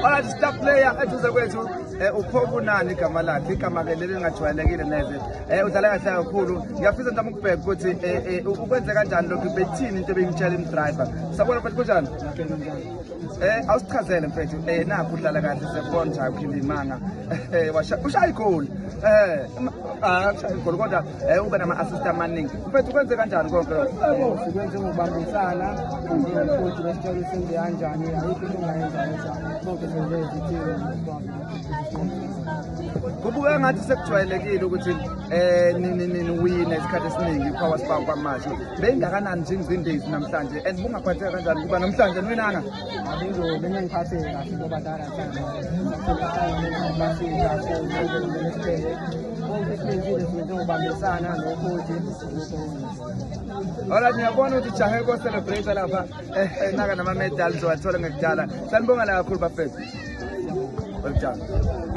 Alright, star player eduze kwethu uPhobunani igama lakhe, igama ke leli lingajwayelekile neze. Udlala kahle kakhulu. Ngiyafisa nje ukubheka ukuthi ukwenze kanjani lokho bethini into ebeyimtshela imdriver. Sabona mfethu kunjani? Awusichazele mfethu nakho udlala kahle siyabona nje ukhipha imanga. Ushaya igoli. Ushaya igoli kodwa ube nama assist amaningi. Mfethu kwenze kanjani konke lokho? Sikwenze ngokubambisana, ukuthi besicela senze kanjani, ayikho into ongayenza bonke senze izithelo. Kubuka ngathi sekujwayelekile ukuthi niwine isikhathi esiningi iPower Spark kwamanje. Beyingakanani nje izindezi namhlanje and bungaphatheka kanjani kuba namhlanje niwinanga? Abenzo benengiphathe kahle ngoba dala sana. Alright, ngiyabona ukuthi jahe ko celebrate lapha naka nama medals wathola ngekudala. Sanibonga la kakhulu bafethu. Welcome.